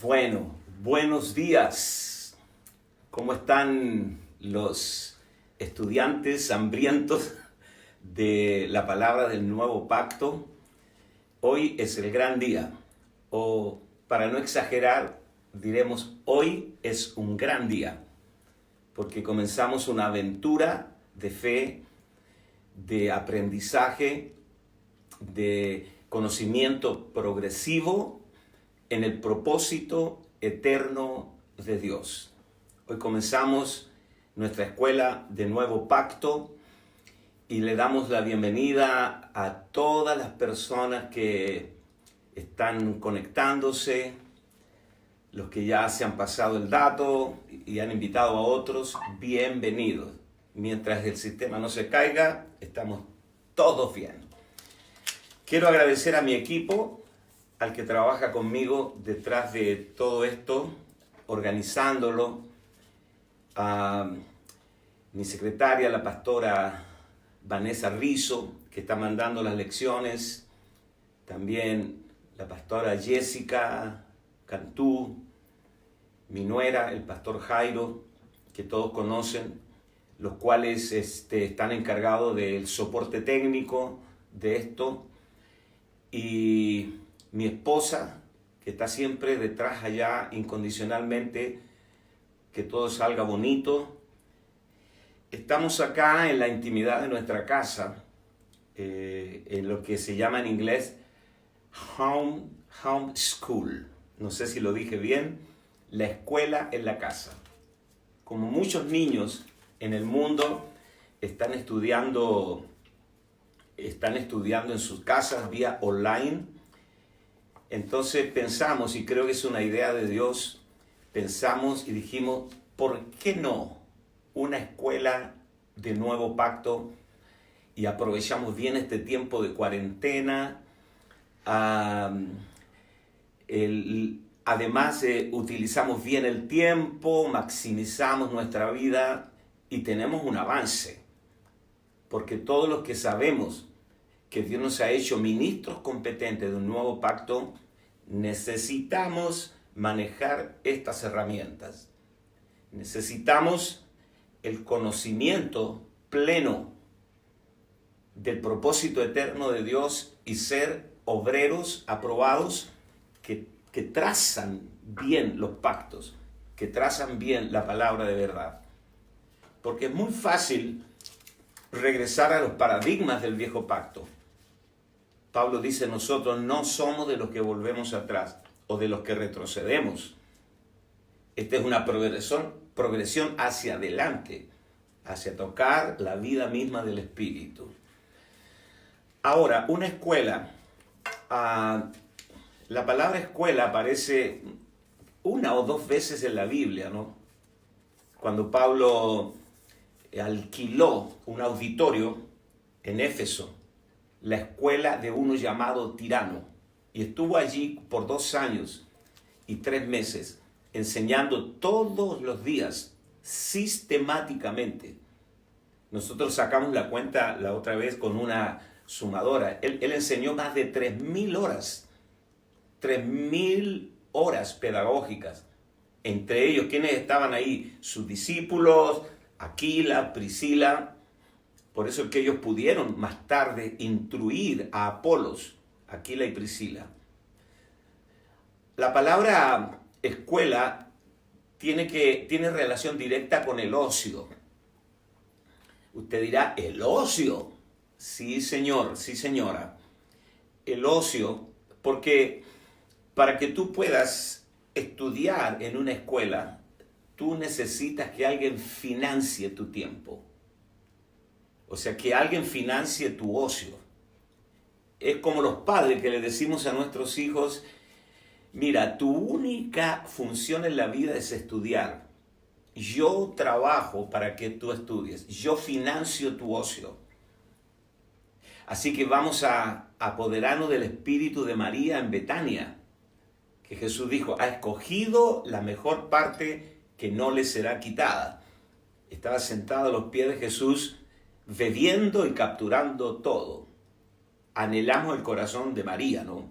Bueno, buenos días. ¿Cómo están los estudiantes hambrientos de la palabra del nuevo pacto? Hoy es el gran día, o para no exagerar, diremos hoy es un gran día, porque comenzamos una aventura de fe, de aprendizaje, de conocimiento progresivo en el propósito eterno de Dios. Hoy comenzamos nuestra escuela de nuevo pacto y le damos la bienvenida a todas las personas que están conectándose, los que ya se han pasado el dato y han invitado a otros, bienvenidos. Mientras el sistema no se caiga, estamos todos bien. Quiero agradecer a mi equipo, al que trabaja conmigo detrás de todo esto, organizándolo, a mi secretaria, la pastora Vanessa Rizzo, que está mandando las lecciones, también la pastora Jessica Cantú, mi nuera, el pastor Jairo, que todos conocen, los cuales están encargados del soporte técnico de esto, y mi esposa, que está siempre detrás allá incondicionalmente, que todo salga bonito. Estamos acá en la intimidad de nuestra casa, en lo que se llama en inglés home school. No sé si lo dije bien, la escuela en la casa. Como muchos niños en el mundo están estudiando en sus casas vía online. Entonces pensamos, y creo que es una idea de Dios, pensamos y dijimos, ¿por qué no una escuela de nuevo pacto? Y aprovechamos bien este tiempo de cuarentena. Además, utilizamos bien el tiempo, maximizamos nuestra vida y tenemos un avance. Porque todos los que sabemos que Dios nos ha hecho ministros competentes de un nuevo pacto, necesitamos manejar estas herramientas. Necesitamos el conocimiento pleno del propósito eterno de Dios y ser obreros aprobados que trazan bien los pactos, que trazan bien la palabra de verdad. Porque es muy fácil regresar a los paradigmas del viejo pacto. Pablo dice, nosotros no somos de los que volvemos atrás o de los que retrocedemos. Esta es una progresión hacia adelante, hacia tocar la vida misma del Espíritu. Ahora, una escuela. La palabra escuela aparece una o dos veces en la Biblia, ¿no? Cuando Pablo alquiló un auditorio en Éfeso, la escuela de uno llamado Tirano, y estuvo allí por 2 años y 3 meses enseñando todos los días, sistemáticamente. Nosotros sacamos la cuenta la otra vez con una sumadora. Él enseñó más de 3.000 horas, 3.000 horas pedagógicas. Entre ellos, ¿quiénes estaban ahí? Sus discípulos, Aquila, Priscila. Por eso es que ellos pudieron más tarde instruir a Apolos, Aquila y Priscila. La palabra escuela tiene relación directa con el ocio. Usted dirá, ¿el ocio? Sí, señor, sí, señora. El ocio, porque para que tú puedas estudiar en una escuela, tú necesitas que alguien financie tu tiempo. O sea, que alguien financie tu ocio. Es como los padres que le decimos a nuestros hijos, mira, tu única función en la vida es estudiar. Yo trabajo para que tú estudies. Yo financio tu ocio. Así que vamos a apoderarnos del espíritu de María en Betania, que Jesús dijo, ha escogido la mejor parte que no le será quitada. Estaba sentado a los pies de Jesús, bebiendo y capturando todo. Anhelamos el corazón de María, ¿no?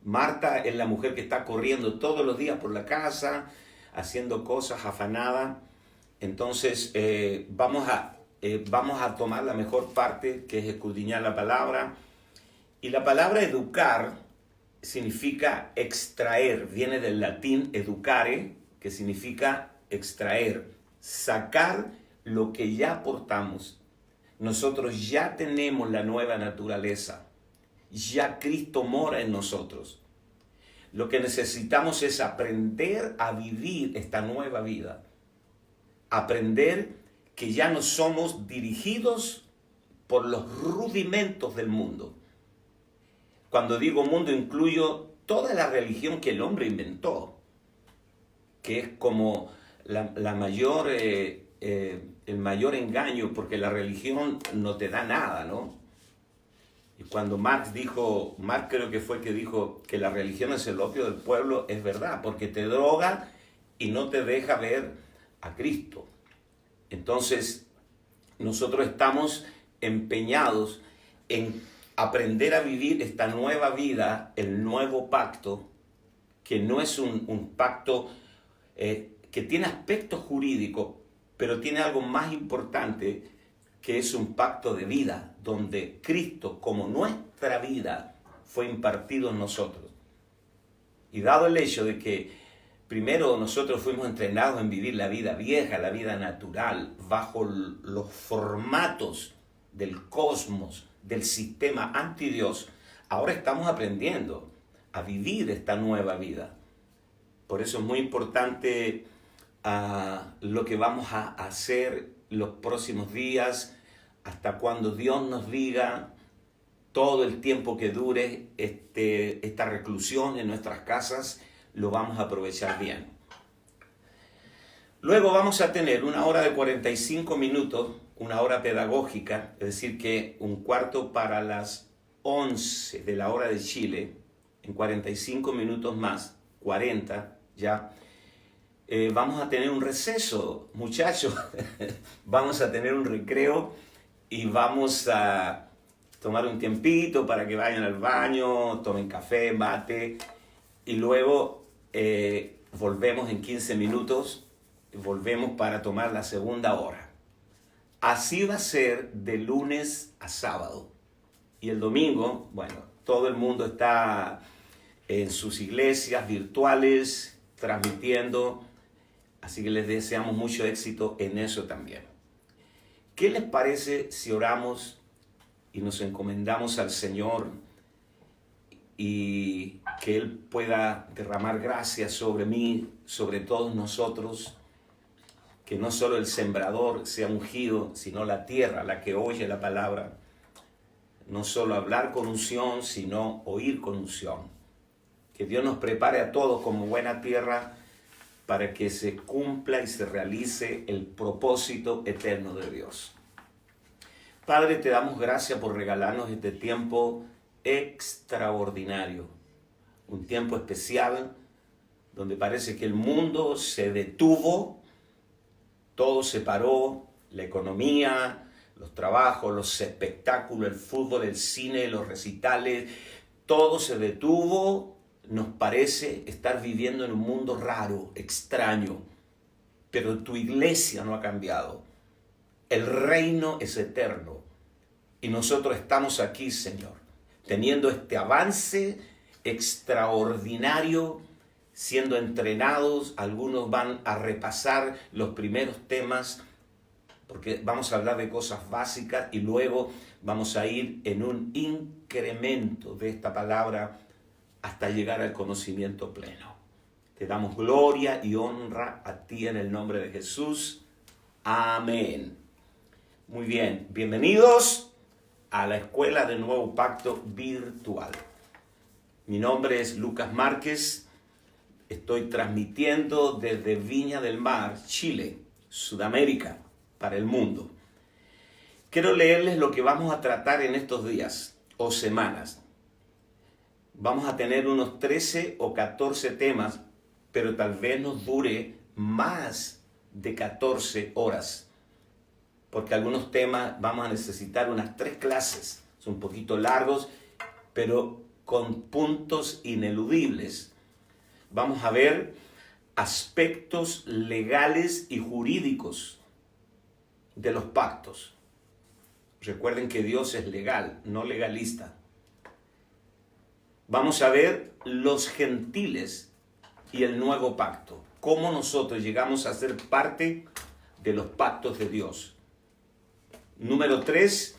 Marta es la mujer que está corriendo todos los días por la casa, haciendo cosas, afanada. Entonces vamos a tomar la mejor parte, que es escudriñar la palabra. Y la palabra educar significa extraer, viene del latín educare, que significa extraer, sacar lo que ya portamos. Nosotros ya tenemos la nueva naturaleza, ya Cristo mora en nosotros. Lo que necesitamos es aprender a vivir esta nueva vida, aprender que ya no somos dirigidos por los rudimentos del mundo. Cuando digo mundo, incluyo toda la religión que el hombre inventó, que es como el mayor engaño, porque la religión no te da nada, ¿no? Y cuando Marx creo que fue el que dijo que la religión es el opio del pueblo, es verdad, porque te droga y no te deja ver a Cristo. Entonces, nosotros estamos empeñados en aprender a vivir esta nueva vida, el nuevo pacto, que no es un pacto que tiene aspectos jurídicos, pero tiene algo más importante, que es un pacto de vida, donde Cristo, como nuestra vida, fue impartido en nosotros. Y dado el hecho de que primero nosotros fuimos entrenados en vivir la vida vieja, la vida natural, bajo los formatos del cosmos, del sistema antidios, ahora estamos aprendiendo a vivir esta nueva vida. Por eso es muy importante lo que vamos a hacer los próximos días, hasta cuando Dios nos diga, todo el tiempo que dure esta reclusión en nuestras casas, lo vamos a aprovechar bien. Luego vamos a tener una hora de 45 minutos, una hora pedagógica, es decir que un cuarto para las 11 de la hora de Chile, en 45 minutos más, 40 ya, vamos a tener un receso, muchachos, vamos a tener un recreo y vamos a tomar un tiempito para que vayan al baño, tomen café, mate, y luego volvemos en 15 minutos, volvemos para tomar la segunda hora. Así va a ser de lunes a sábado. Y el domingo, bueno, todo el mundo está en sus iglesias virtuales, transmitiendo, así que les deseamos mucho éxito en eso también. ¿Qué les parece si oramos y nos encomendamos al Señor y que Él pueda derramar gracia sobre mí, sobre todos nosotros? Que no solo el sembrador sea ungido, sino la tierra, la que oye la palabra. No solo hablar con unción, sino oír con unción. Que Dios nos prepare a todos como buena tierra para que se cumpla y se realice el propósito eterno de Dios. Padre, te damos gracias por regalarnos este tiempo extraordinario. Un tiempo especial donde parece que el mundo se detuvo, todo se paró, la economía, los trabajos, los espectáculos, el fútbol, el cine, los recitales, todo se detuvo. Nos parece estar viviendo en un mundo raro, extraño, pero tu iglesia no ha cambiado. El reino es eterno y nosotros estamos aquí, Señor, teniendo este avance extraordinario, siendo entrenados. Algunos van a repasar los primeros temas, porque vamos a hablar de cosas básicas y luego vamos a ir en un incremento de esta palabra hasta llegar al conocimiento pleno. Te damos gloria y honra a ti en el nombre de Jesús. Amén. Muy bien, bienvenidos a la Escuela del Nuevo Pacto Virtual. Mi nombre es Lucas Márquez. Estoy transmitiendo desde Viña del Mar, Chile, Sudamérica, para el mundo. Quiero leerles lo que vamos a tratar en estos días o semanas. Vamos a tener unos 13 o 14 temas, pero tal vez nos dure más de 14 horas. Porque algunos temas vamos a necesitar unas 3 clases. Son un poquito largos, pero con puntos ineludibles. Vamos a ver aspectos legales y jurídicos de los pactos. Recuerden que Dios es legal, no legalista. Vamos a ver los gentiles y el nuevo pacto. Cómo nosotros llegamos a ser parte de los pactos de Dios. Número 3,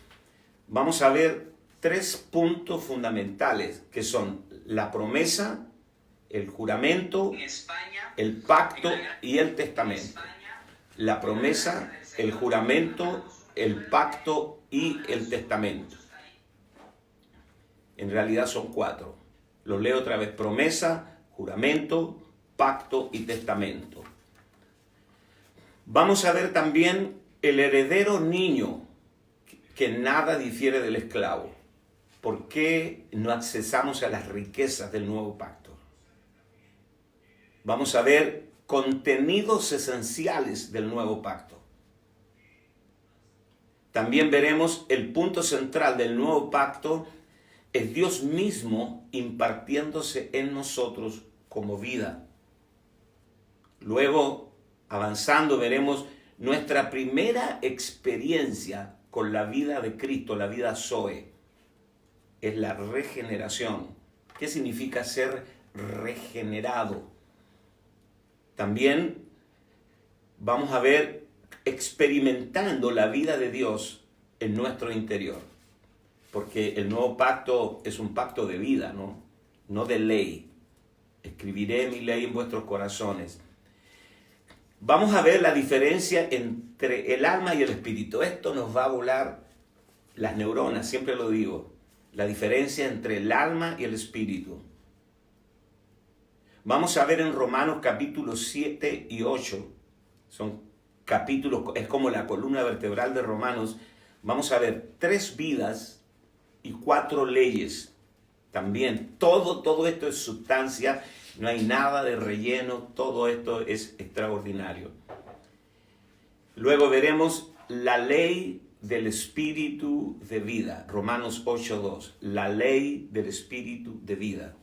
vamos a ver 3 puntos fundamentales que son la promesa, el juramento, el pacto y el testamento. La promesa, el juramento, el pacto y el testamento. En realidad son 4. Los leo otra vez: promesa, juramento, pacto y testamento. Vamos a ver también el heredero niño, que nada difiere del esclavo. ¿Por qué no accesamos a las riquezas del nuevo pacto? Vamos a ver contenidos esenciales del nuevo pacto. También veremos el punto central del nuevo pacto es Dios mismo impartiéndose en nosotros como vida. Luego, avanzando, veremos nuestra primera experiencia con la vida de Cristo, la vida Zoe. Es la regeneración. ¿Qué significa ser regenerado? También vamos a ver experimentando la vida de Dios en nuestro interior. Porque el nuevo pacto es un pacto de vida, no de ley. Escribiré mi ley en vuestros corazones. Vamos a ver la diferencia entre el alma y el espíritu. Esto nos va a volar las neuronas, siempre lo digo. La diferencia entre el alma y el espíritu. Vamos a ver en Romanos capítulos 7 y 8. Son capítulos, es como la columna vertebral de Romanos. Vamos a ver 3 vidas y 4 leyes. También todo esto es sustancia. No hay nada de relleno, todo esto es extraordinario. Luego veremos la ley del espíritu de vida, Romanos 8:2, la ley del espíritu de vida.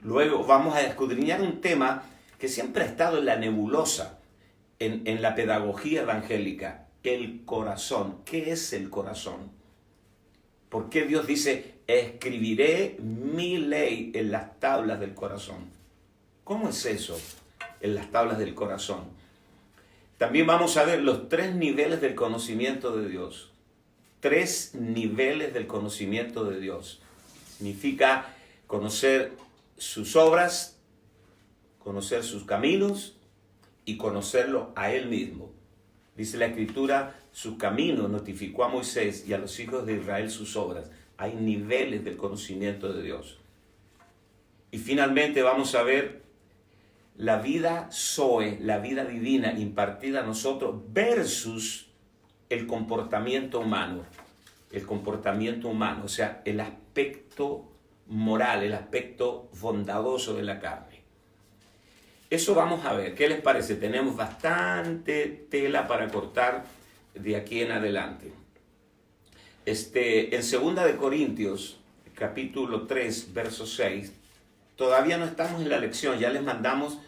Luego vamos a escudriñar un tema que siempre ha estado en la nebulosa, en la pedagogía evangélica, el corazón. ¿Qué es el corazón? ¿Por qué Dios dice, escribiré mi ley en las tablas del corazón? ¿Cómo es eso, en las tablas del corazón? También vamos a ver los 3 niveles del conocimiento de Dios. 3 niveles del conocimiento de Dios. Significa conocer sus obras, conocer sus caminos y conocerlo a Él mismo. Dice la Escritura, su camino notificó a Moisés y a los hijos de Israel sus obras. Hay niveles del conocimiento de Dios. Y finalmente vamos a ver la vida Zoe, la vida divina impartida a nosotros versus el comportamiento humano. El comportamiento humano, o sea, el aspecto moral, el aspecto bondadoso de la carne. Eso vamos a ver. ¿Qué les parece? Tenemos bastante tela para cortar de aquí en adelante. En 2 de Corintios, capítulo 3, verso 6, todavía no estamos en la lección, ya les mandamos,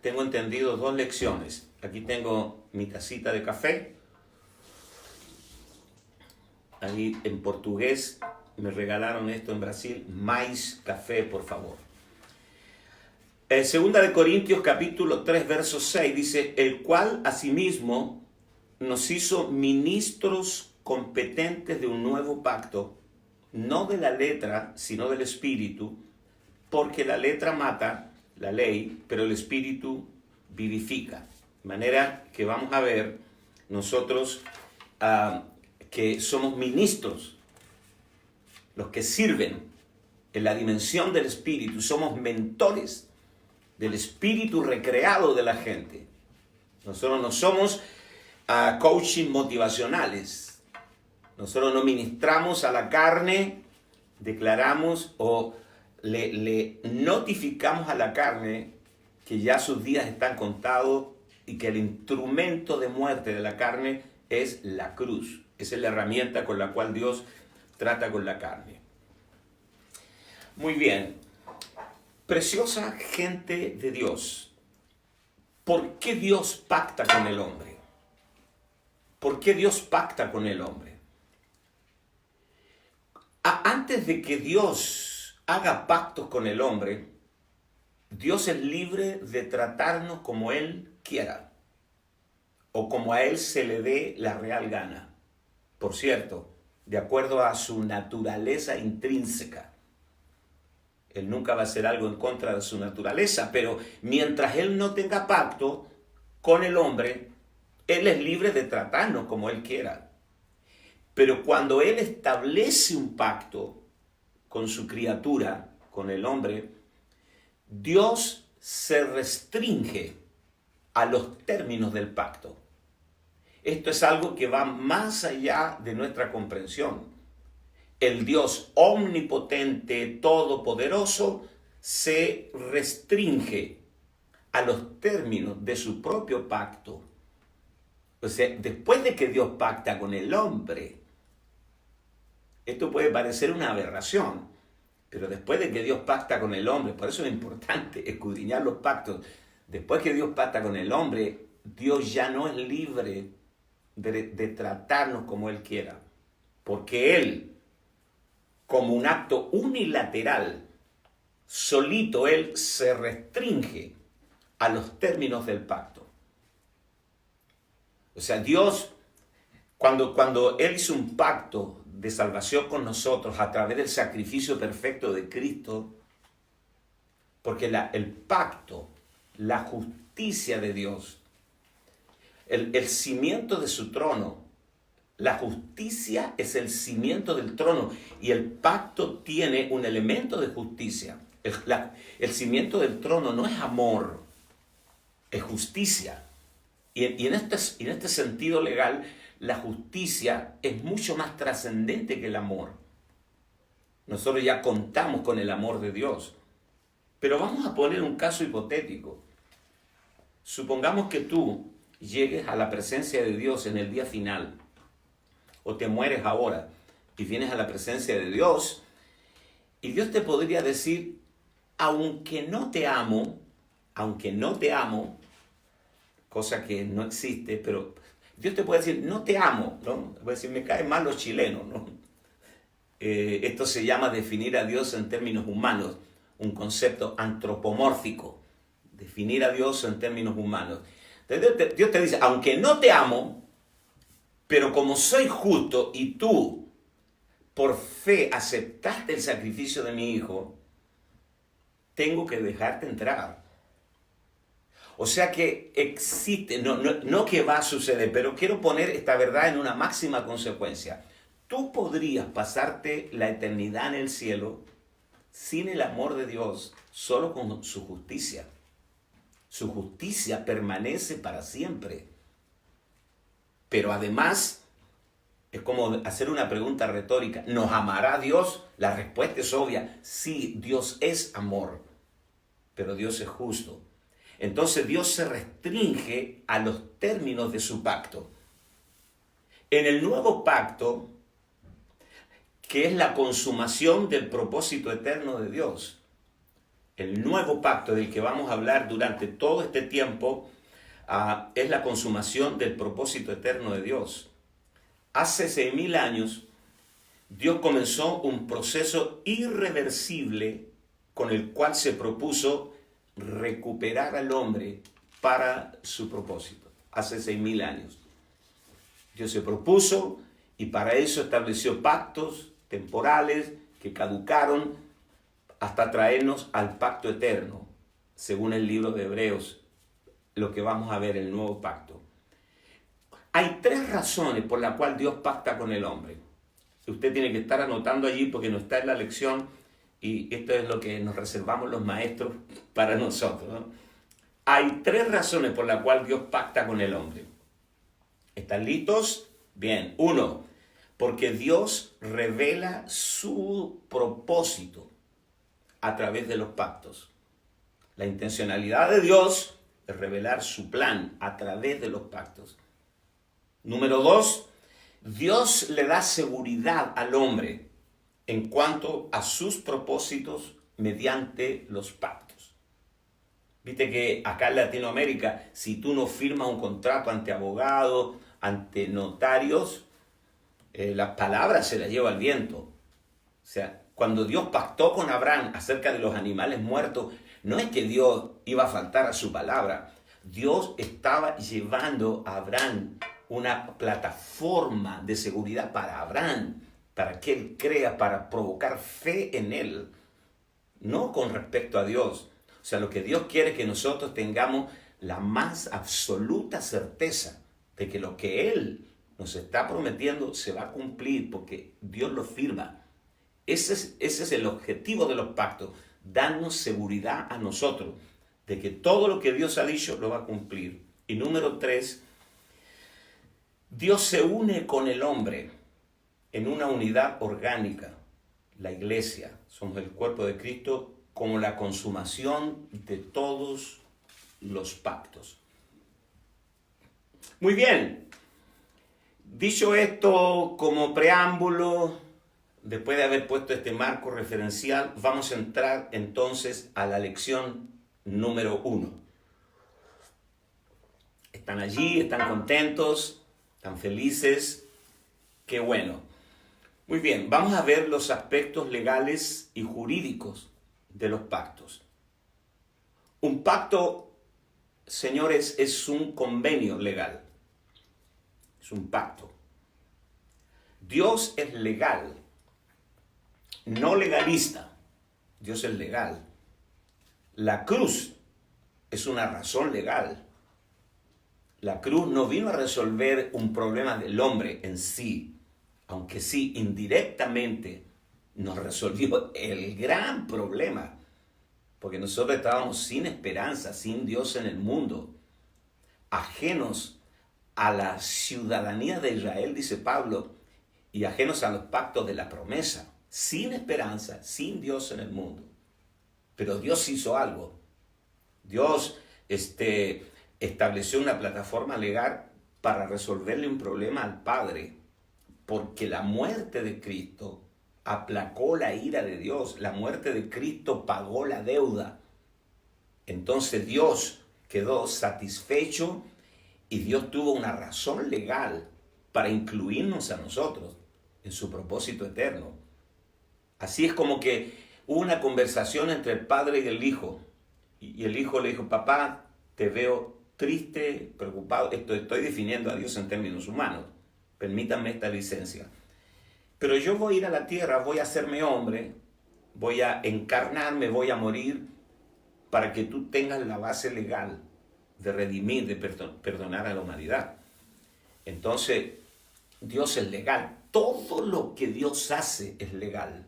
tengo entendido, 2 lecciones. Aquí tengo mi tacita de café. Ahí en portugués me regalaron esto en Brasil, mais café, por favor. 2 de Corintios, capítulo 3, verso 6, dice, el cual asimismo nos hizo ministros competentes de un nuevo pacto, no de la letra, sino del espíritu, porque la letra mata, la ley, pero el espíritu vivifica. De manera que vamos a ver nosotros que somos ministros, los que sirven en la dimensión del espíritu, somos mentores del espíritu recreado de la gente. Nosotros no somos coaching motivacionales. Nosotros no ministramos a la carne, declaramos o le notificamos a la carne que ya sus días están contados y que el instrumento de muerte de la carne es la cruz. Esa es la herramienta con la cual Dios trata con la carne. Muy bien. Preciosa gente de Dios, ¿por qué Dios pacta con el hombre? ¿Por qué Dios pacta con el hombre? Antes de que Dios haga pactos con el hombre, Dios es libre de tratarnos como Él quiera o como a Él se le dé la real gana. Por cierto, de acuerdo a su naturaleza intrínseca. Él nunca va a hacer algo en contra de su naturaleza, pero mientras Él no tenga pacto con el hombre, Él es libre de tratarnos como Él quiera. Pero cuando Él establece un pacto con su criatura, con el hombre, Dios se restringe a los términos del pacto. Esto es algo que va más allá de nuestra comprensión. El Dios omnipotente, todopoderoso, se restringe a los términos de su propio pacto. O sea, después de que Dios pacta con el hombre, esto puede parecer una aberración, pero después de que Dios pacta con el hombre, por eso es importante escudriñar los pactos, después que Dios pacta con el hombre, Dios ya no es libre de tratarnos como Él quiera, porque Él, como un acto unilateral, solito Él se restringe a los términos del pacto. O sea, Dios, cuando Él hizo un pacto de salvación con nosotros a través del sacrificio perfecto de Cristo, porque el pacto, la justicia de Dios, el cimiento de su trono, la justicia es el cimiento del trono y el pacto tiene un elemento de justicia. El cimiento del trono no es amor, es justicia. Y en este sentido legal, la justicia es mucho más trascendente que el amor. Nosotros ya contamos con el amor de Dios. Pero vamos a poner un caso hipotético. Supongamos que tú llegues a la presencia de Dios en el día final, o te mueres ahora y vienes a la presencia de Dios, y Dios te podría decir, aunque no te amo, cosa que no existe, pero Dios te puede decir, no te amo, ¿no? Puede decir, me caen mal los chilenos, ¿no? Esto se llama definir a Dios en términos humanos, un concepto antropomórfico, definir a Dios en términos humanos. Entonces, Dios te dice, aunque no te amo, pero como soy justo y tú por fe aceptaste el sacrificio de mi hijo, tengo que dejarte entrar. O sea que existe, no que va a suceder, pero quiero poner esta verdad en una máxima consecuencia. Tú podrías pasarte la eternidad en el cielo sin el amor de Dios, solo con su justicia. Su justicia permanece para siempre. Pero además, es como hacer una pregunta retórica. ¿Nos amará Dios? La respuesta es obvia. Sí, Dios es amor, pero Dios es justo. Entonces Dios se restringe a los términos de su pacto. En el nuevo pacto, que es la consumación del propósito eterno de Dios, el nuevo pacto del que vamos a hablar durante todo este tiempo, es la consumación del propósito eterno de Dios. Hace 6,000 años, Dios comenzó un proceso irreversible con el cual se propuso recuperar al hombre para su propósito. Hace 6,000 años. Dios se propuso y para eso estableció pactos temporales que caducaron hasta traernos al pacto eterno, según el libro de Hebreos, lo que vamos a ver, el nuevo pacto. Hay 3 razones por las cuales Dios pacta con el hombre. Usted tiene que estar anotando allí porque no está en la lección y esto es lo que nos reservamos los maestros para nosotros, ¿no? Hay 3 razones por las cuales Dios pacta con el hombre. ¿Están listos? Bien. 1, porque Dios revela su propósito a través de los pactos. La intencionalidad de Dios es revelar su plan a través de los pactos. Número 2, Dios le da seguridad al hombre en cuanto a sus propósitos mediante los pactos. Viste que acá en Latinoamérica, si tú no firmas un contrato ante abogados, ante notarios, las palabras se las lleva el viento. O sea, cuando Dios pactó con Abraham acerca de los animales muertos, no es que Dios iba a faltar a su palabra. Dios estaba llevando a Abraham una plataforma de seguridad para Abraham, para que él crea, para provocar fe en él, no con respecto a Dios. O sea, lo que Dios quiere es que nosotros tengamos la más absoluta certeza de que lo que Él nos está prometiendo se va a cumplir porque Dios lo firma. Ese es el objetivo de los pactos, darnos seguridad a nosotros de que todo lo que Dios ha dicho lo va a cumplir. Y número 3, Dios se une con el hombre en una unidad orgánica. La iglesia, somos el cuerpo de Cristo, como la consumación de todos los pactos. Muy bien, dicho esto como preámbulo, después de haber puesto este marco referencial, vamos a entrar entonces a la lección número 1. ¿Están allí? ¿Están contentos? ¿Están felices? ¡Qué bueno! Muy bien, vamos a ver los aspectos legales y jurídicos de los pactos. Un pacto, señores, es un convenio legal. Es un pacto. Dios es legal, no legalista. Dios es legal. La cruz es una razón legal. La cruz no vino a resolver un problema del hombre en sí, aunque sí indirectamente nos resolvió el gran problema, porque nosotros estábamos sin esperanza, sin Dios en el mundo, ajenos a la ciudadanía de Israel, dice Pablo, y ajenos a los pactos de la promesa, sin esperanza, sin Dios en el mundo. Pero Dios hizo algo. Dios estableció una plataforma legal para resolverle un problema al Padre, porque la muerte de Cristo aplacó la ira de Dios. La muerte de Cristo pagó la deuda. Entonces Dios quedó satisfecho y Dios tuvo una razón legal para incluirnos a nosotros en su propósito eterno. Así es como que hubo una conversación entre el Padre y el Hijo. Y el Hijo le dijo: papá, te veo triste, preocupado. Estoy definiendo a Dios en términos humanos. Permítanme esta licencia. Pero yo voy a ir a la tierra, voy a hacerme hombre, voy a encarnarme, voy a morir para que tú tengas la base legal de redimir, de perdonar a la humanidad. Entonces, Dios es legal. Todo lo que Dios hace es legal.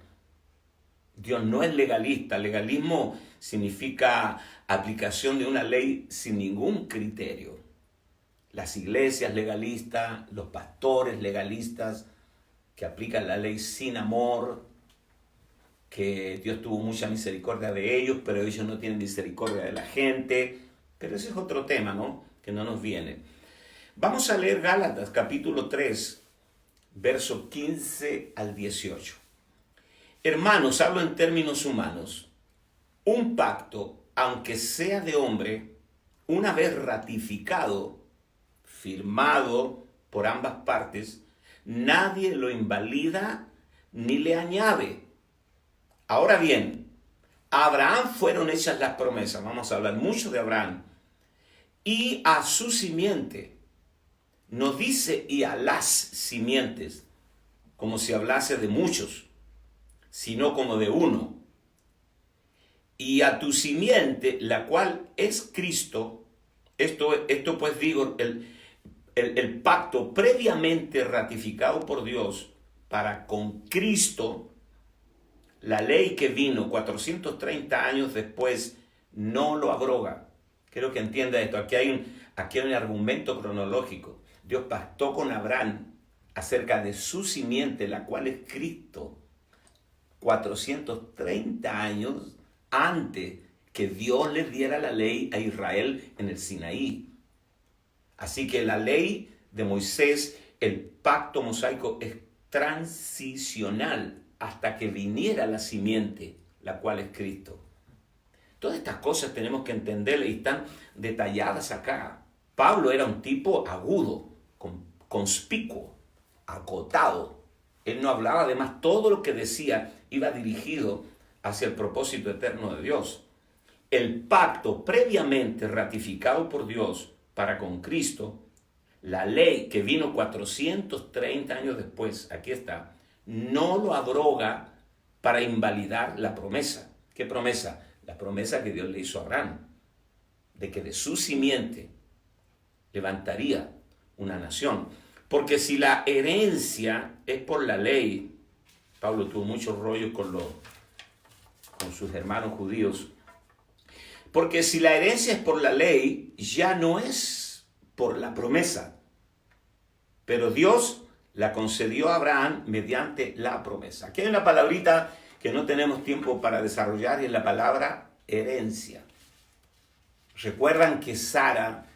Dios no es legalista. Legalismo significa aplicación de una ley sin ningún criterio. Las iglesias legalistas, los pastores legalistas que aplican la ley sin amor, que Dios tuvo mucha misericordia de ellos, pero ellos no tienen misericordia de la gente. Pero ese es otro tema, ¿no? Que no nos viene. Vamos a leer Gálatas capítulo 3, versos 15 al 18. Hermanos, hablo en términos humanos. Un pacto, aunque sea de hombre, una vez ratificado, firmado por ambas partes, nadie lo invalida ni le añade. Ahora bien, a Abraham fueron hechas las promesas. Vamos a hablar mucho de Abraham. Y a su simiente. No dice y a las simientes, como si hablase de muchos, sino como de uno. Y a tu simiente, la cual es Cristo. Esto pues digo, el pacto previamente ratificado por Dios para con Cristo, la ley que vino 430 años después no lo abroga. Quiero que entienda esto. Aquí hay un argumento cronológico. Dios pactó con Abraham acerca de su simiente, la cual es Cristo, 430 años antes que Dios le diera la ley a Israel en el Sinaí. Así que la ley de Moisés, el pacto mosaico, es transicional. hasta que viniera la simiente, la cual es Cristo. Todas estas cosas tenemos que entenderlas y están detalladas acá. Pablo era un tipo agudo, conspicuo, acotado. Él no hablaba, además, todo lo que decía iba dirigido hacia el propósito eterno de Dios. El pacto previamente ratificado por Dios para con Cristo, la ley que vino 430 años después, aquí está, no lo abroga para invalidar la promesa. ¿Qué promesa? La promesa que Dios le hizo a Abraham, de que de su simiente levantaría una nación. Porque si la herencia es por la ley, Pablo tuvo muchos rollos con sus hermanos judíos, porque si la herencia es por la ley, ya no es por la promesa. Pero Dios la concedió a Abraham mediante la promesa. Aquí hay una palabrita que no tenemos tiempo para desarrollar y es la palabra herencia. ¿Recuerdan que Sara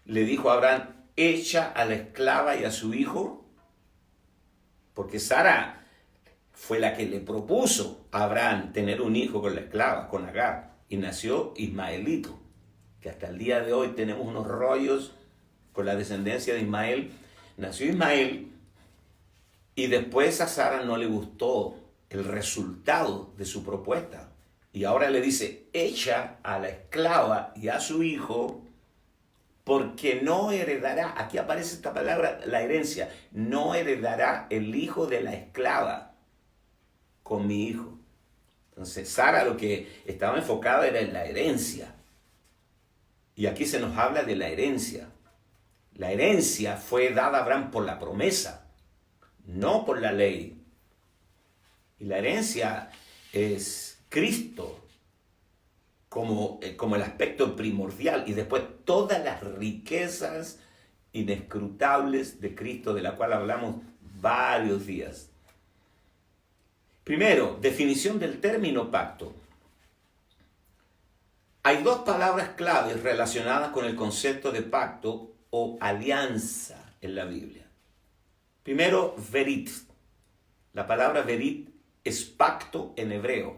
le dijo a Abraham, echa a la esclava y a su hijo? Porque Sara fue la que le propuso a Abraham tener un hijo con la esclava, con Agar. Y nació Ismaelito, que hasta el día de hoy tenemos unos rollos con la descendencia de Ismael. Nació Ismael y después a Sara no le gustó el resultado de su propuesta. Y ahora le dice, echa a la esclava y a su hijo, porque no heredará, aquí aparece esta palabra, la herencia, no heredará el hijo de la esclava con mi hijo. Entonces Sara lo que estaba enfocada era en la herencia. Y aquí se nos habla de la herencia. La herencia fue dada a Abraham por la promesa, no por la ley. Y la herencia es Cristo como el aspecto primordial y después todas las riquezas inescrutables de Cristo, de la cual hablamos varios días. Primero, definición del término pacto. Hay dos palabras claves relacionadas con el concepto de pacto o alianza en la Biblia. Primero, verit. La palabra verit es pacto en hebreo.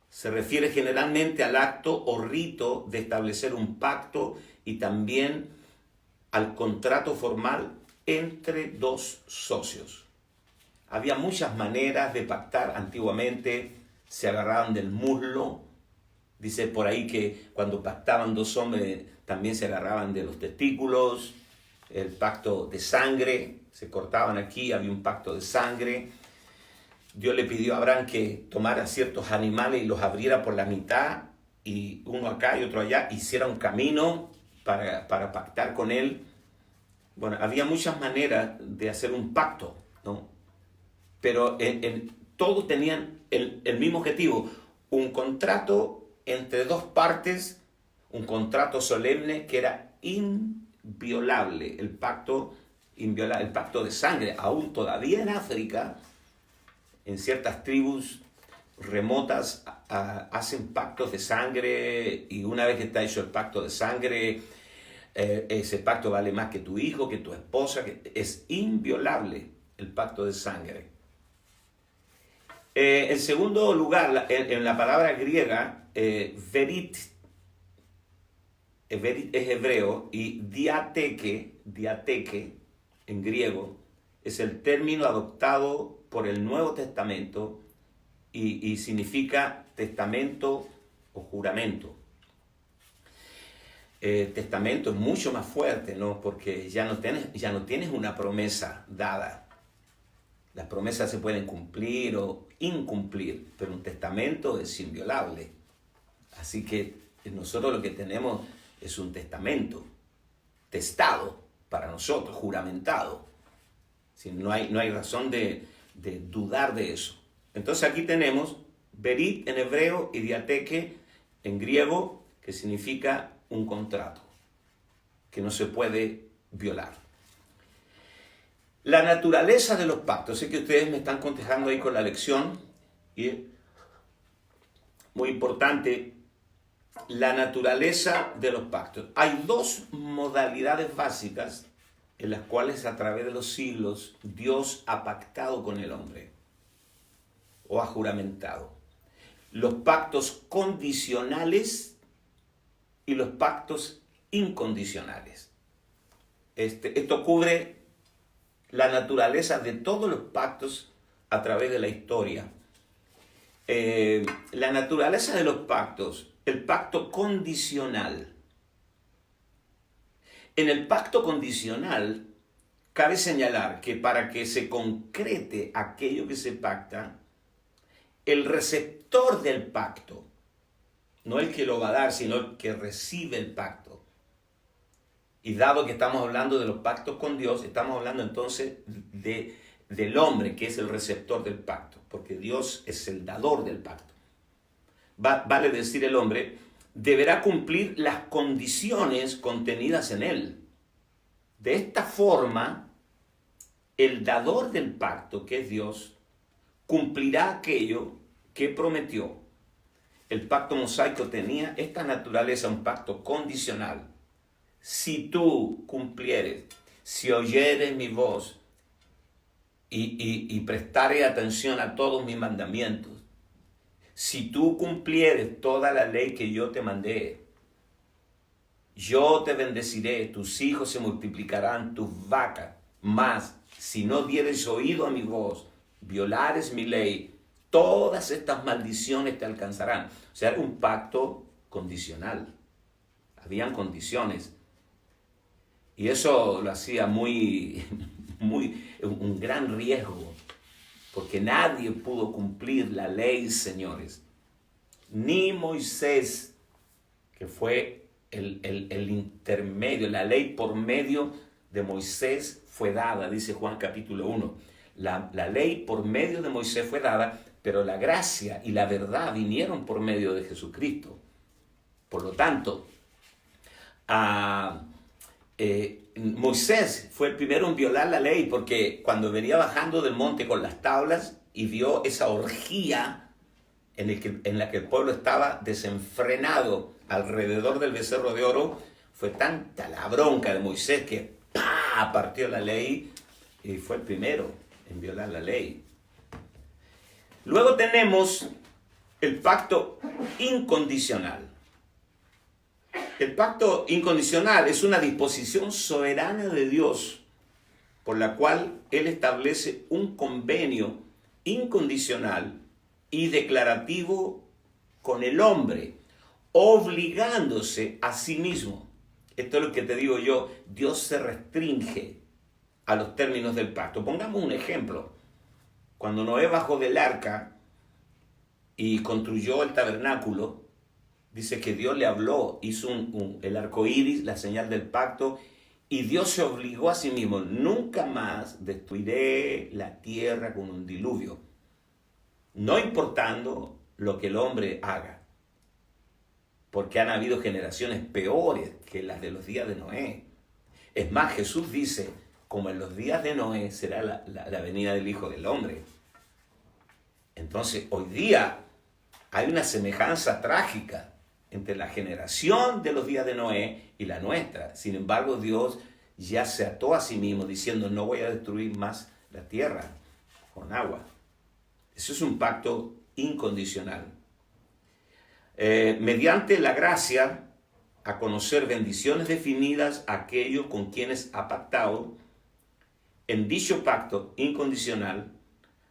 Se refiere generalmente al acto o rito de establecer un pacto y también al contrato formal entre dos socios. Había muchas maneras de pactar antiguamente, se agarraban del muslo. Dice por ahí que cuando pactaban dos hombres también se agarraban de los testículos. El pacto de sangre, se cortaban aquí, había un pacto de sangre. Dios le pidió a Abraham que tomara ciertos animales y los abriera por la mitad, y uno acá y otro allá, hiciera un camino para pactar con él. Bueno, había muchas maneras de hacer un pacto, ¿no? Pero todos tenían el mismo objetivo, un contrato entre dos partes, un contrato solemne que era inviolable, el pacto inviolable, el pacto de sangre. Aún todavía en África, en ciertas tribus remotas hacen pactos de sangre, y una vez que está hecho el pacto de sangre, ese pacto vale más que tu hijo, que tu esposa, que es inviolable el pacto de sangre. En segundo lugar, en la palabra griega, verit es hebreo, y diateke en griego es el término adoptado por el Nuevo Testamento y significa testamento o juramento. Testamento es mucho más fuerte, ¿no? Porque ya no tienes una promesa dada. Las promesas se pueden cumplir o incumplir, pero un testamento es inviolable. Así que nosotros lo que tenemos es un testamento, testado para nosotros, juramentado. Si no hay razón de dudar de eso. Entonces aquí tenemos verit en hebreo y diateke en griego, que significa un contrato que no se puede violar. La naturaleza de los pactos. Sé que ustedes me están contestando ahí con la lección, y es muy importante la naturaleza de los pactos. Hay dos modalidades básicas en las cuales a través de los siglos Dios ha pactado con el hombre. o ha juramentado. Los pactos condicionales y los pactos incondicionales. Esto cubre la naturaleza de todos los pactos a través de la historia. La naturaleza de los pactos, el pacto condicional. En el pacto condicional, cabe señalar que para que se concrete aquello que se pacta, el receptor del pacto, no el que lo va a dar, sino el que recibe el pacto. Y dado que estamos hablando de los pactos con Dios, estamos hablando entonces del hombre, que es el receptor del pacto, porque Dios es el dador del pacto. Vale decir, el hombre deberá cumplir las condiciones contenidas en él. De esta forma, el dador del pacto, que es Dios, cumplirá aquello que prometió. El pacto mosaico tenía esta naturaleza, un pacto condicional. Si tú cumplieres, si oyeres mi voz y prestares atención a todos mis mandamientos, si tú cumplieres toda la ley que yo te mandé, yo te bendeciré, tus hijos se multiplicarán, tus vacas. Mas, si no dieres oído a mi voz, violares mi ley, todas estas maldiciones te alcanzarán. O sea, era un pacto condicional. Habían condiciones. Y eso lo hacía un gran riesgo, porque nadie pudo cumplir la ley, señores. Ni Moisés, que fue el intermedio, la ley por medio de Moisés fue dada, dice Juan capítulo 1. La ley por medio de Moisés fue dada, pero la gracia y la verdad vinieron por medio de Jesucristo. Por lo tanto, Moisés fue el primero en violar la ley, porque cuando venía bajando del monte con las tablas y vio esa orgía en la que el pueblo estaba desenfrenado alrededor del becerro de oro, fue tanta la bronca de Moisés que partió la ley y fue el primero en violar la ley. Luego tenemos el pacto incondicional. El pacto incondicional es una disposición soberana de Dios por la cual Él establece un convenio incondicional y declarativo con el hombre, obligándose a sí mismo. Esto es lo que te digo yo, Dios se restringe a los términos del pacto. Pongamos un ejemplo. Cuando Noé bajó del arca y construyó el tabernáculo, dice que Dios le habló, hizo el arco iris, la señal del pacto, y Dios se obligó a sí mismo: nunca más destruiré la tierra con un diluvio, no importando lo que el hombre haga, porque han habido generaciones peores que las de los días de Noé. Es más, Jesús dice, como en los días de Noé será la venida del Hijo del Hombre. Entonces, hoy día hay una semejanza trágica entre la generación de los días de Noé y la nuestra. Sin embargo, Dios ya se ató a sí mismo diciendo: no voy a destruir más la tierra con agua. Eso es un pacto incondicional. Mediante la gracia, a conocer bendiciones definidas a aquellos con quienes ha pactado. En dicho pacto incondicional,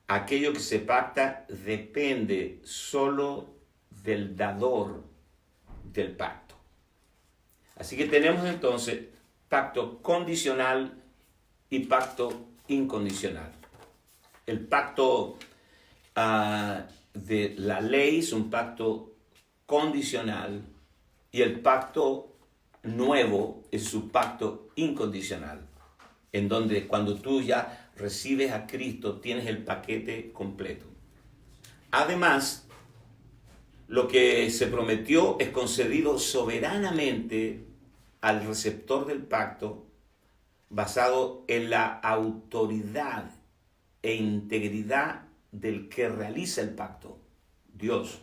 aquello que se pacta depende solo del dador del pacto. Así que tenemos entonces pacto condicional y pacto incondicional. El pacto de la ley es un pacto condicional y el pacto nuevo es su pacto incondicional, en donde cuando tú ya recibes a Cristo tienes el paquete completo. Además, lo que se prometió es concedido soberanamente al receptor del pacto, basado en la autoridad e integridad del que realiza el pacto, Dios.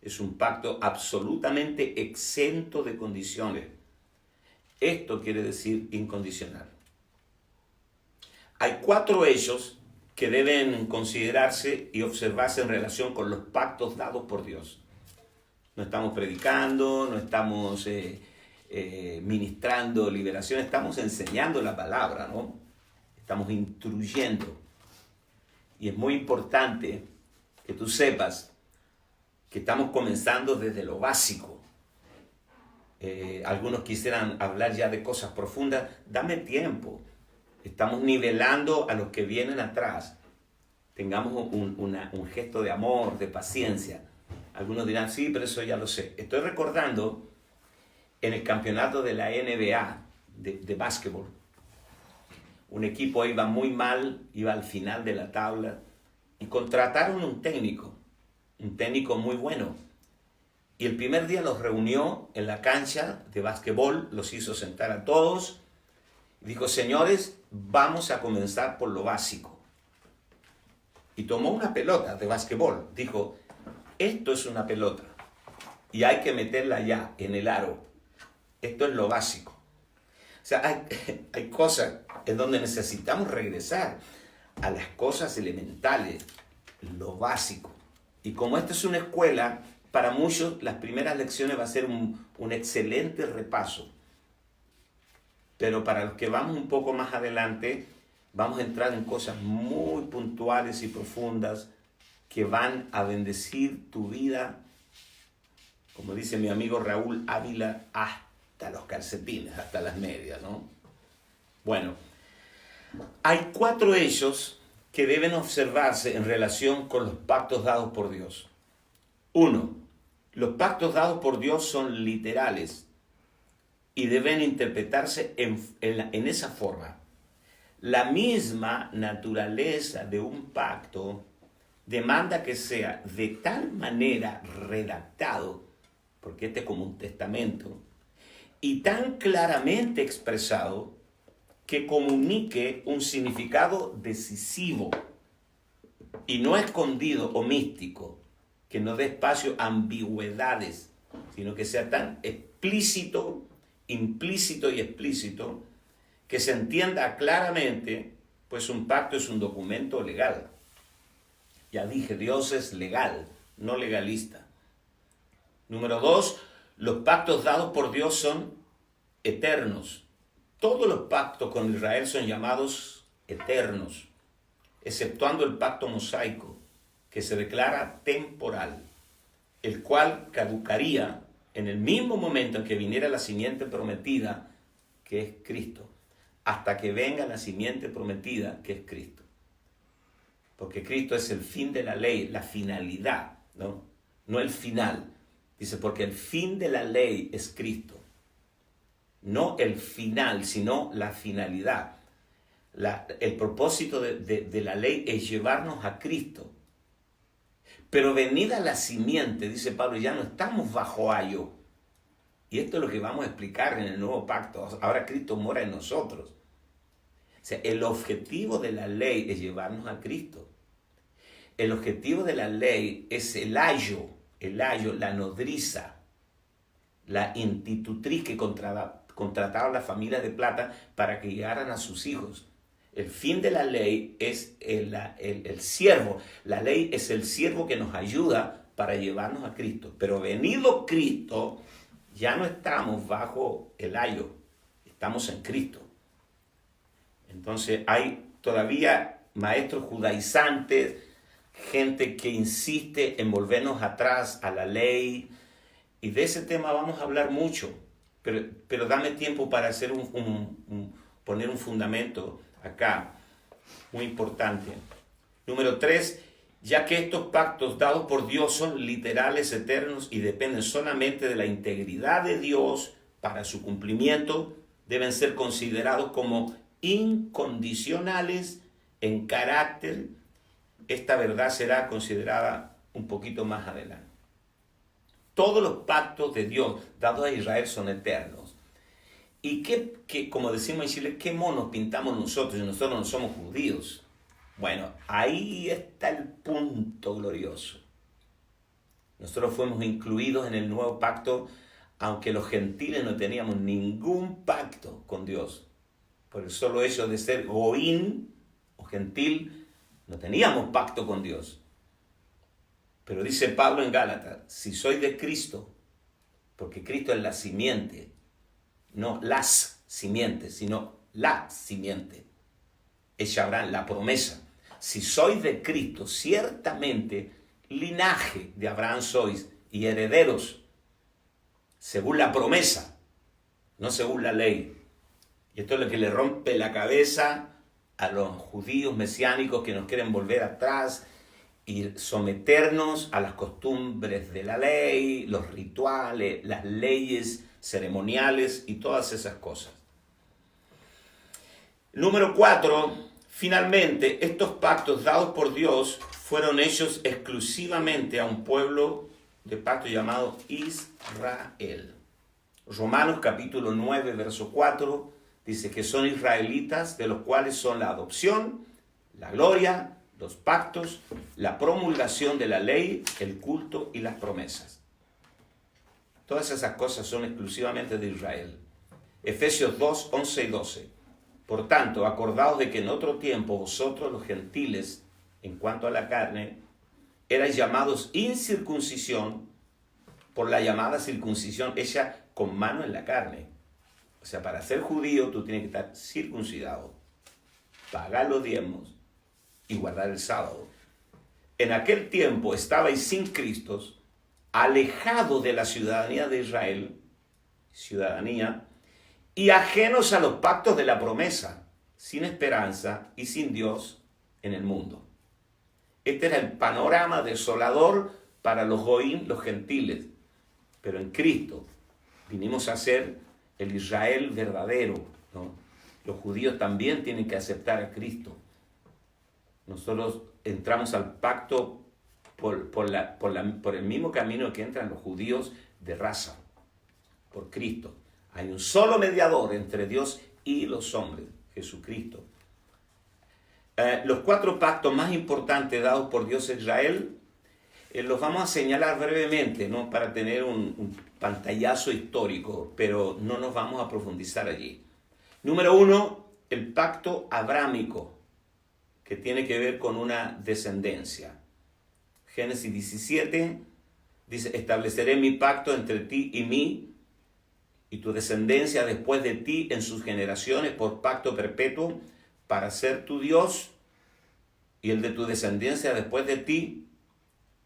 Es un pacto absolutamente exento de condiciones. Esto quiere decir incondicional. Hay 4 hechos que deben considerarse y observarse en relación con los pactos dados por Dios. No estamos predicando, no estamos ministrando liberación, estamos enseñando la palabra, ¿no? Estamos instruyendo. Y es muy importante que tú sepas que estamos comenzando desde lo básico. Algunos quisieran hablar ya de cosas profundas. Dame tiempo. Estamos nivelando a los que vienen atrás. Tengamos un gesto de amor, de paciencia. Algunos dirán, sí, pero eso ya lo sé. Estoy recordando en el campeonato de la NBA de básquetbol. Un equipo iba muy mal, iba al final de la tabla y contrataron un técnico muy bueno. Y el primer día los reunió en la cancha de básquetbol, los hizo sentar a todos y dijo, señores, vamos a comenzar por lo básico. Y tomó una pelota de básquetbol, dijo, esto es una pelota y hay que meterla ya en el aro. Esto es lo básico. O sea, hay cosas en donde necesitamos regresar a las cosas elementales, lo básico. Y como esta es una escuela, para muchos las primeras lecciones va a ser un excelente repaso. Pero para los que vamos un poco más adelante, vamos a entrar en cosas muy puntuales y profundas que van a bendecir tu vida, como dice mi amigo Raúl Ávila, hasta los calcetines, hasta las medias, ¿no? Bueno, hay 4 hechos que deben observarse en relación con los pactos dados por Dios. 1. Los pactos dados por Dios son literales y deben interpretarse en esa forma. La misma naturaleza de un pacto demanda que sea de tal manera redactado, porque este es como un testamento, y tan claramente expresado que comunique un significado decisivo y no escondido o místico, que no dé espacio a ambigüedades, sino que sea tan explícito, implícito y explícito, que se entienda claramente, pues un pacto es un documento legal. Ya dije, Dios es legal, no legalista. Número 2, los pactos dados por Dios son eternos. Todos los pactos con Israel son llamados eternos, exceptuando el pacto mosaico, que se declara temporal, el cual caducaría en el mismo momento en que viniera la simiente prometida, que es Cristo, hasta que venga la simiente prometida, que es Cristo. Porque Cristo es el fin de la ley, la finalidad, ¿no? No el final. Dice, porque el fin de la ley es Cristo. No el final, sino la finalidad. El propósito de la ley es llevarnos a Cristo. Pero venida la simiente, dice Pablo, ya no estamos bajo ayo. Y esto es lo que vamos a explicar en el nuevo pacto. Ahora Cristo mora en nosotros. O sea, el objetivo de la ley es llevarnos a Cristo. El objetivo de la ley es el ayo, la nodriza, la institutriz que contrataba a las familias de plata para que guiaran a sus hijos. El fin de la ley es el siervo. La ley es el siervo que nos ayuda para llevarnos a Cristo. Pero venido Cristo, ya no estamos bajo el ayo, estamos en Cristo. Entonces hay todavía maestros judaizantes, gente que insiste en volvernos atrás a la ley, y de ese tema vamos a hablar mucho, pero dame tiempo para hacer poner un fundamento acá, muy importante. Número 3, ya que estos pactos dados por Dios son literales, eternos y dependen solamente de la integridad de Dios para su cumplimiento, deben ser considerados como incondicionales en carácter. Esta verdad será considerada un poquito más adelante. Todos los pactos de Dios dados a Israel son eternos. ¿Y qué, como decimos en Chile, qué monos pintamos nosotros si nosotros no somos judíos? Bueno, ahí está el punto glorioso. Nosotros fuimos incluidos en el nuevo pacto, aunque los gentiles no teníamos ningún pacto con Dios. Por el solo hecho de ser goín o gentil, No teníamos pacto con Dios. Pero dice Pablo en Gálatas, si soy de Cristo, porque Cristo es la simiente, no las simientes, sino la simiente, es Abraham, la promesa. Si sois de Cristo, ciertamente linaje de Abraham sois y herederos, según la promesa, no según la ley. Y esto es lo que le rompe la cabeza a los judíos mesiánicos que nos quieren volver atrás y someternos a las costumbres de la ley, los rituales, las leyes ceremoniales y todas esas cosas. Número 4, finalmente, estos pactos dados por Dios fueron hechos exclusivamente a un pueblo de pacto llamado Israel. Romanos capítulo 9, verso 4, dice que son israelitas, de los cuales son la adopción, la gloria, los pactos, la promulgación de la ley, el culto y las promesas. Todas esas cosas son exclusivamente de Israel. Efesios 2, 11 y 12. Por tanto, acordaos de que en otro tiempo vosotros los gentiles, en cuanto a la carne, erais llamados incircuncisión por la llamada circuncisión hecha con mano en la carne. O sea, para ser judío tú tienes que estar circuncidado, pagar los diezmos y guardar el sábado. En aquel tiempo estabais sin Cristo, alejados de la ciudadanía de Israel, y ajenos a los pactos de la promesa, sin esperanza y sin Dios en el mundo. Este era el panorama desolador para los goín, los gentiles. Pero en Cristo vinimos a ser el Israel verdadero, ¿no? Los judíos también tienen que aceptar a Cristo. Nosotros entramos al pacto por el mismo camino que entran los judíos de raza, por Cristo. Hay un solo mediador entre Dios y los hombres, Jesucristo. Los 4 pactos más importantes dados por Dios a Israel, los vamos a señalar brevemente, ¿no? Para tener un pantallazo histórico, pero no nos vamos a profundizar allí. Número 1, el pacto abrámico, que tiene que ver con una descendencia. Génesis 17 dice, estableceré mi pacto entre ti y mí, y tu descendencia después de ti en sus generaciones por pacto perpetuo, para ser tu Dios, y el de tu descendencia después de ti.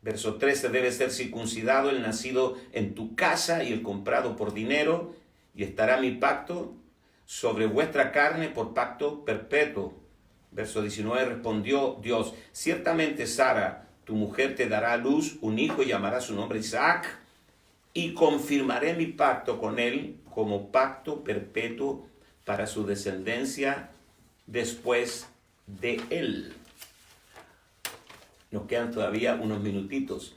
Verso 13, debe ser circuncidado el nacido en tu casa y el comprado por dinero, y estará mi pacto sobre vuestra carne por pacto perpetuo. Verso 19, respondió Dios, ciertamente Sara, tu mujer, te dará a luz un hijo y llamará su nombre Isaac, y confirmaré mi pacto con él como pacto perpetuo para su descendencia después de él. Nos quedan todavía unos minutitos.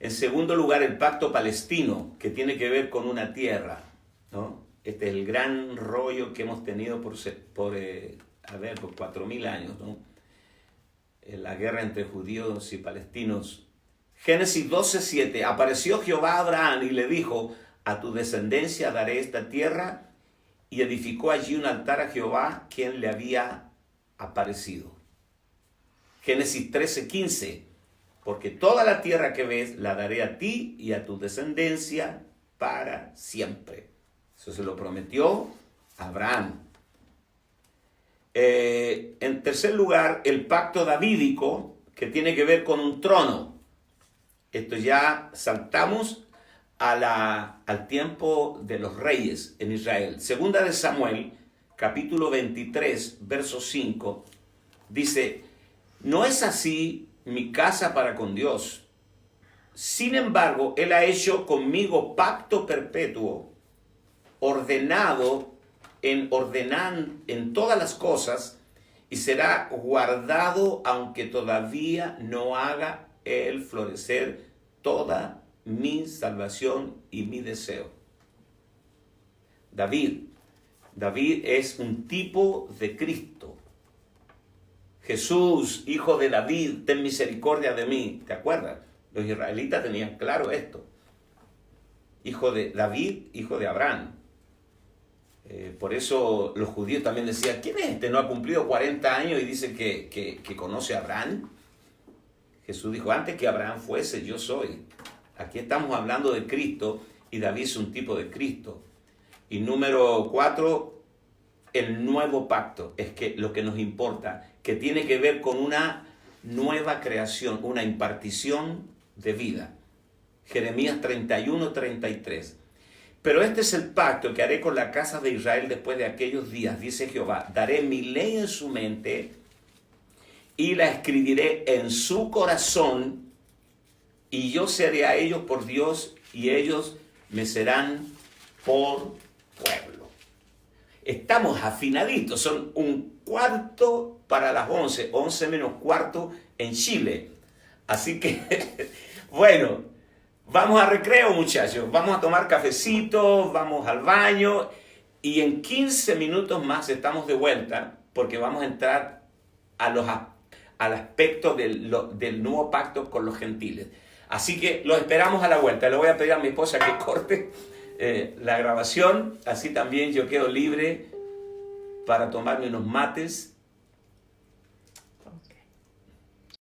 En segundo lugar, el pacto palestino, que tiene que ver con una tierra, ¿no? Este es el gran rollo que hemos tenido por 4.000 años, ¿no? La guerra entre judíos y palestinos. Génesis 12:7, apareció Jehová a Abraham y le dijo, a tu descendencia daré esta tierra, y edificó allí un altar a Jehová, quien le había aparecido. Génesis 13:15, porque toda la tierra que ves la daré a ti y a tu descendencia para siempre. Eso se lo prometió a Abraham. En tercer lugar, el pacto davídico, que tiene que ver con un trono. Esto ya saltamos al tiempo de los reyes en Israel. Segunda de Samuel, capítulo 23, verso 5, dice, no es así mi casa para con Dios. Sin embargo, Él ha hecho conmigo pacto perpetuo, ordenado en todas las cosas, y será guardado aunque todavía no haga Él florecer toda mi salvación y mi deseo. David es un tipo de Cristo. Jesús, hijo de David, ten misericordia de mí. ¿Te acuerdas? Los israelitas tenían claro esto. Hijo de David, hijo de Abraham. Por eso los judíos también decían, ¿quién es este? No ha cumplido 40 años y dice que conoce a Abraham. Jesús dijo, antes que Abraham fuese, yo soy. Aquí estamos hablando de Cristo y David es un tipo de Cristo. Y número 4, el nuevo pacto. Es que lo que nos importa, que tiene que ver con una nueva creación, una impartición de vida. Jeremías 31:33. Pero este es el pacto que haré con la casa de Israel después de aquellos días, dice Jehová. Daré mi ley en su mente y la escribiré en su corazón, y yo seré a ellos por Dios y ellos me serán por pueblo. Estamos afinaditos, son 1/4 para las 11, 11 menos cuarto en Chile. Así que, bueno, vamos a recreo, muchachos, vamos a tomar cafecito, vamos al baño y en 15 minutos más estamos de vuelta porque vamos a entrar al aspecto del nuevo pacto con los gentiles. Así que lo esperamos a la vuelta. Le voy a pedir a mi esposa que corte la grabación, así también yo quedo libre para tomarme unos mates